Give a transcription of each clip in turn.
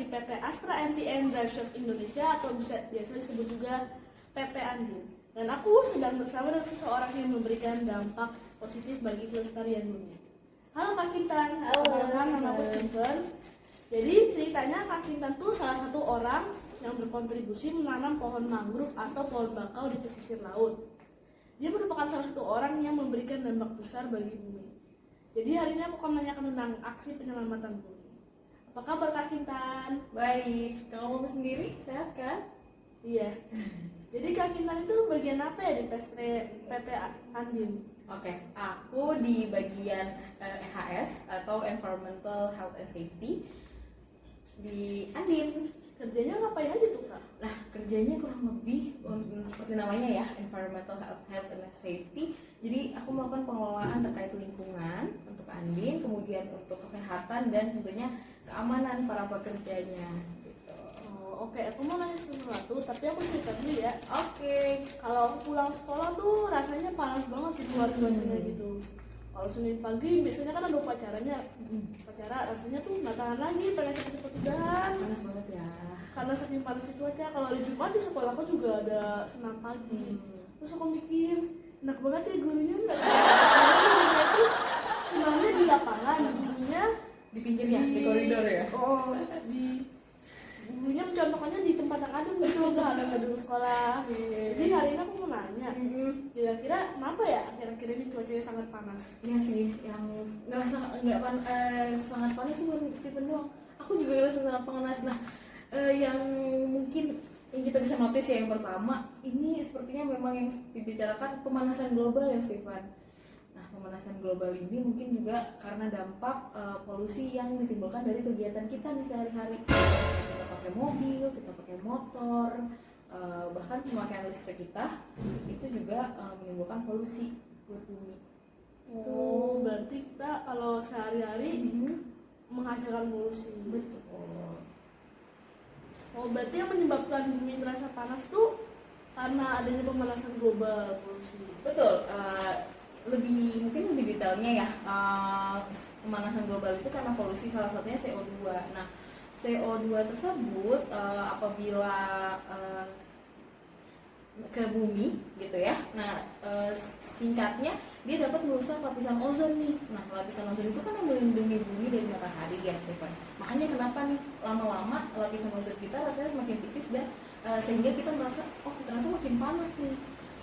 PT Astra NTN Driveshop Indonesia atau biasa disebut juga PT Andin. Dan aku sedang bersama dengan seseorang yang memberikan dampak positif bagi kelestarian bumi. Halo Kak Kintan. Halo, nama aku Steven. Jadi ceritanya Kak Kintan tuh salah satu orang yang berkontribusi menanam pohon mangrove atau pohon bakau di pesisir laut. Dia merupakan salah satu orang yang memberikan dampak besar bagi bumi. Jadi hari ini aku akan menanyakan tentang aksi penyelamatan bumi. Apa kabar Kak Kintan? Baik, kamu sendiri sehat kan? Iya. Jadi Kak Kintan itu bagian apa ya di PT Andin? Oke, aku di bagian EHS atau Environmental Health and Safety di Andin. Kerjanya ngapain aja tuh Kak? Nah, kerjanya kurang lebih seperti namanya ya, Environmental Health and Safety. Jadi aku melakukan pengelolaan terkait lingkungan untuk Andin, kemudian untuk kesehatan dan tentunya keamanan para pekerjanya. Gitu. Oh, oke. Aku mau nanya sesuatu, tapi aku cerita dulu ya. Oke. Kalau aku pulang sekolah tuh rasanya panas banget di luar cuacanya gitu. Kalau Senin pagi biasanya kan ada upacaranya. Upacara rasanya tuh nggak tahan lagi, pengen cepet-cepet udahan. Panas banget ya. Karena saking panasnya cuaca. Kalau hari Jumat di sekolah aku juga ada senam pagi. Terus aku mikir, enak banget ya gurunya nggak? Gurunya tuh senamnya di lapangan, gurunya Di pinggir ya, di koridor ya. Oh, di gurunya mencontohkannya di tempat yang adem gitu, nggak ada gedung sekolah. Jadi hari ini aku mau nanya, kira-kira kenapa ya akhir-akhir ini cuacanya sangat panas? Iya sih, yang ngerasa sangat panas sih bukan Steven doang. Aku juga ngerasa sangat panas. Nah, yang mungkin yang kita bisa notice ya, yang pertama ini sepertinya memang yang dibicarakan pemanasan global ya Steven. Nah, pemanasan global ini mungkin juga karena dampak polusi yang ditimbulkan dari kegiatan kita nih sehari-hari. Kita pakai mobil, kita pakai motor, bahkan pemakaian listrik kita itu juga menimbulkan polusi buat bumi. Oh, berarti kita kalau sehari-hari menghasilkan polusi. Betul. Oh, berarti yang menyebabkan bumi terasa panas tuh karena adanya pemanasan global, polusi. Betul. Mungkin lebih detailnya ya, pemanasan global itu karena polusi, salah satunya CO2. Nah, CO2 tersebut apabila ke bumi gitu ya. Nah, singkatnya dia dapat merusak lapisan ozon nih. Nah, lapisan ozon itu kan yang melindungi bumi dari matahari ya, Stefan. Makanya kenapa nih lama-lama lapisan ozon kita rasanya semakin tipis dan sehingga kita merasa oh ternyata makin panas nih.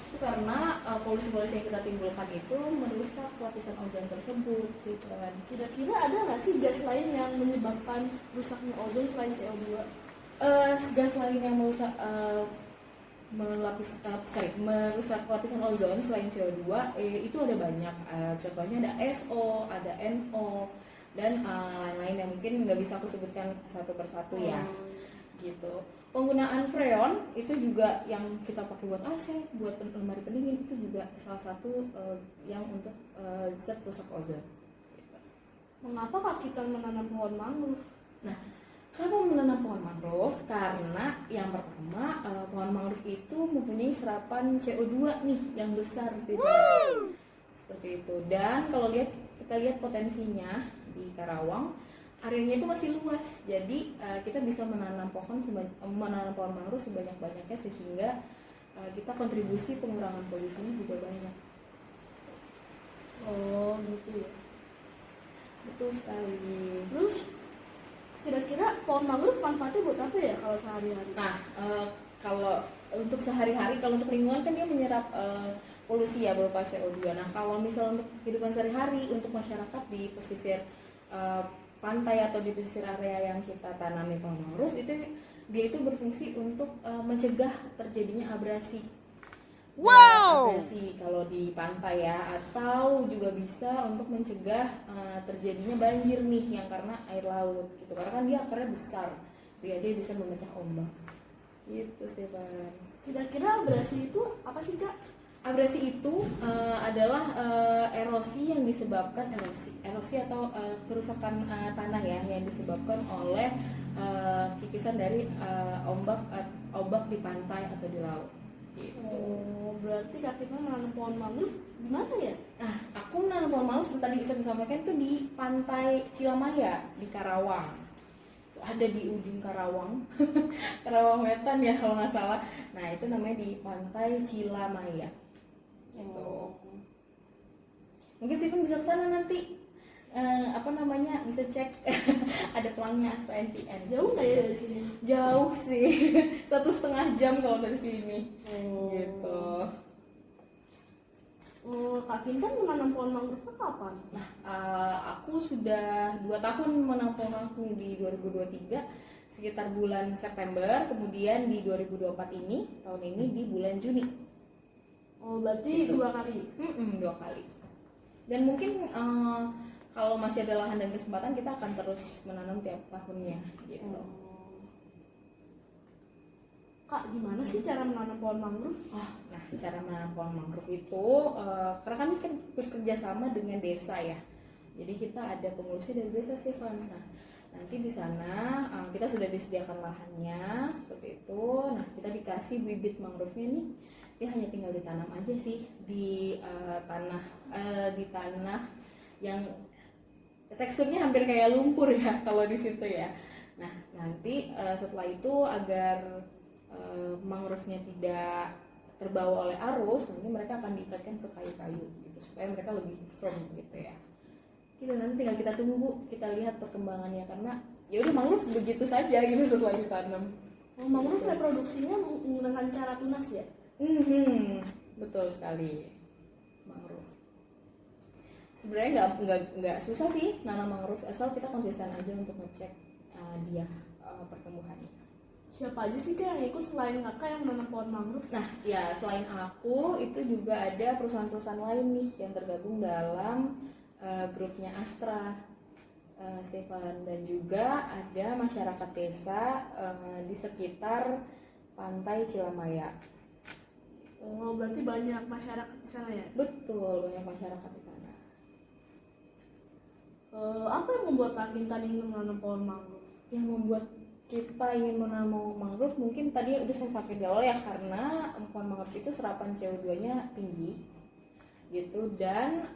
Itu karena polusi-polusi yang kita timbulkan itu merusak lapisan ozon tersebut, Stefan. Kira-kira ada nggak sih gas lain yang menyebabkan rusaknya ozon selain CO2? Gas lain yang merusak merusak lapisan ozon selain CO2 itu ada banyak. Contohnya ada SO, ada NO, dan lain-lain yang mungkin nggak bisa aku sebutkan satu persatu ya. Gitu. Penggunaan freon itu juga yang kita pakai buat AC, buat lemari pendingin itu juga salah satu yang untuk zat rusak ozon. Gitu. Mengapa Kak kita menanam pohon mangrove? Nah, kenapa menanam pohon mangrove? Karena yang pertama pohon mangrove itu mempunyai serapan CO2 nih yang besar seperti itu. Dan kalau kita lihat potensinya di Karawang, areanya itu masih luas. Jadi kita bisa menanam pohon mangrove sebanyak-banyaknya sehingga kita kontribusi pengurangan polusinya juga banyak. Oh, gitu ya. Betul sekali. Terus kira-kira pohon mangrove manfaatnya buat apa ya kalau sehari-hari? Nah, kalau untuk sehari-hari, kalau untuk lingkungan kan dia menyerap polusi ya berupa CO2. Nah, kalau misalnya untuk kehidupan sehari-hari, untuk masyarakat di pesisir pantai atau di pesisir area yang kita tanami pohon mangrove itu dia itu berfungsi untuk mencegah terjadinya abrasi. Wow. Abrasi kalau di pantai ya, atau juga bisa untuk mencegah terjadinya banjir nih yang karena air laut gitu. Karena kan dia akarnya besar. Dia bisa memecah ombak. Gitu, Stefan. Kira-kira abrasi itu apa sih Kak? Abrasi itu adalah erosi yang disebabkan erosi atau kerusakan tanah ya yang disebabkan oleh kikisan dari ombak di pantai atau di laut. Gitu. Oh, berarti Kak kita menanam pohon mangrove di mana ya? Nah, aku menanam pohon mangrove tadi bisa disampaikan itu di pantai Cilamaya di Karawang. ada di ujung Karawang, Karawang Wetan ya kalau nggak salah. Nah itu namanya di Pantai Cilamaya. Gitu. Mungkin Steven bisa kesana nanti. Bisa cek ada pelangnya Astra NTN. Jauh nggak ya dari sini? Jauh sih, 1,5 jam kalau dari sini. Gitu. Kak Kintan menanam pohon mangrove kapan? Nah, aku sudah 2 tahun menanam pohon mangrove di 2023 sekitar bulan September, kemudian di 2024 ini tahun ini di bulan Juni. Berarti Gitu. 2 kali. 2 kali. Dan mungkin kalau masih ada lahan dan kesempatan kita akan terus menanam tiap tahunnya gitu. Kak, gimana sih cara menanam pohon mangrove? Nah, cara menanam pohon mangrove itu karena kami kan bekerja sama dengan desa ya. Jadi kita ada pengurusnya dari desa Stefan. Nah, nanti di sana kita sudah disediakan lahannya seperti itu. Nah, kita dikasih bibit mangrove-nya nih. Dia hanya tinggal ditanam aja sih di tanah yang teksturnya hampir kayak lumpur ya kalau di situ ya. Nah, nanti setelah itu agar mangrove-nya tidak terbawa oleh arus, nanti mereka akan diikatkan ke kayu-kayu gitu supaya mereka lebih firm gitu ya. Nanti tinggal kita tunggu, kita lihat perkembangannya karena ya udah mangrove begitu saja gitu setelah ditanam. Mangrove reproduksinya menggunakan cara tunas ya? Betul sekali. Mangrove sebenarnya nggak susah sih nanam mangrove, asal kita konsisten aja untuk ngecek dia pertumbuhannya. Siapa aja sih Kak yang ikut selain kakak yang menanam pohon mangrove? Nah ya, selain aku itu juga ada perusahaan-perusahaan lain nih yang tergabung dalam grupnya Astra, Stefan, dan juga ada masyarakat desa di sekitar Pantai Cilamaya. Berarti banyak masyarakat di sana ya? Betul, banyak masyarakat di sana. Apa yang membuat Kak Kintan ingin menanam pohon mangrove? Yang membuat kita ingin menanam mangrove mungkin tadi udah saya sampaikan di awal ya, karena pohon mangrove itu serapan CO2-nya tinggi gitu, dan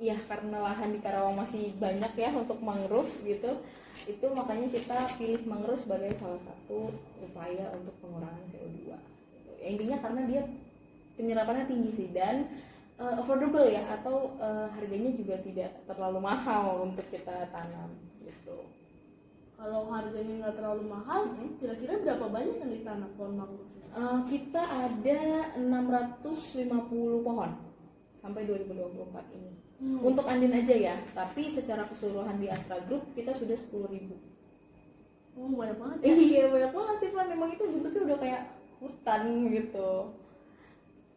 ya karena lahan di Karawang masih banyak ya untuk mangrove gitu, itu makanya kita pilih mangrove sebagai salah satu upaya untuk pengurangan CO2 gitu. Ya, intinya karena dia penyerapannya tinggi sih, dan affordable ya, atau harganya juga tidak terlalu mahal untuk kita tanam gitu. Kalau harganya nggak terlalu mahal, kira-kira berapa banyak yang ditanam pohon mangrove? Kita ada 650 pohon sampai 2024 ini. Untuk Andin aja ya, tapi secara keseluruhan di Astra Group kita sudah 10.000. Banyak banget ya? Iya, banyak banget sih Van. Memang itu bentuknya udah kayak hutan gitu.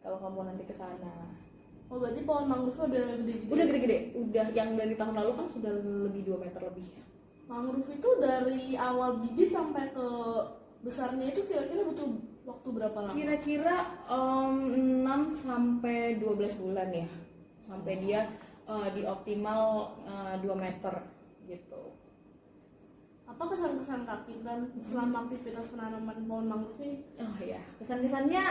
Kalau kamu nanti ke sana. Berarti pohon mangrove udah gede-gede? Udah gede-gede. Udah, yang dari tahun lalu kan sudah lebih 2 meter lebih ya. Mangrove itu dari awal bibit sampai ke besarnya itu kira-kira butuh waktu berapa lama? Kira-kira 6 sampai 12 bulan ya. Sampai dia di optimal 2 meter gitu. Apa kesan-kesan Kak Kintan selama aktivitas penanaman pohon mangrove ini? Oh ya, kesan-kesannya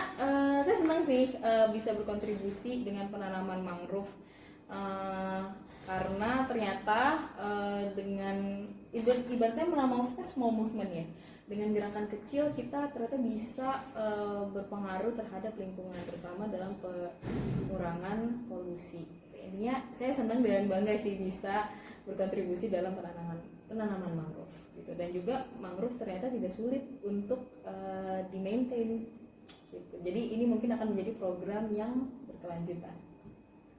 saya senang sih bisa berkontribusi dengan penanaman mangrove, karena ternyata dengan ibaratnya menanam mangrove kan small movement ya, dengan gerakan kecil kita ternyata bisa berpengaruh terhadap lingkungan, terutama dalam pengurangan polusi. Intinya saya senang dan bangga sih bisa berkontribusi dalam penanaman mangrove gitu. Dan juga mangrove ternyata tidak sulit untuk di-maintain gitu. Jadi ini mungkin akan menjadi program yang berkelanjutan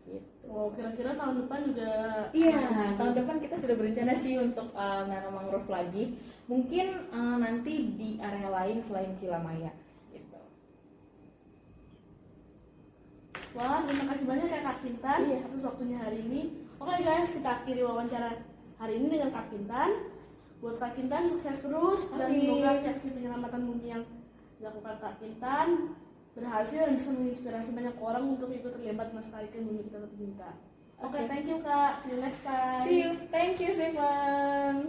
gitu. Kira-kira tahun depan juga? Iya, tahun depan kita sudah berencana sih untuk menanam mangrove lagi. Mungkin nanti di area lain selain Cilamaya gitu. Wah, terima kasih banyak ya Kak Kintan atas waktunya hari ini. Oke guys, kita akhiri wawancara hari ini dengan Kak Kintan. Buat Kak Kintan sukses terus, dan semoga aksi penyelamatan bumi yang dilakukan Kak Kintan berhasil dan bisa menginspirasi banyak orang untuk ikut terlibat melestarikan bumi kita tercinta. Oke, thank you Kak. See you next time. See you. Thank you, Stefan.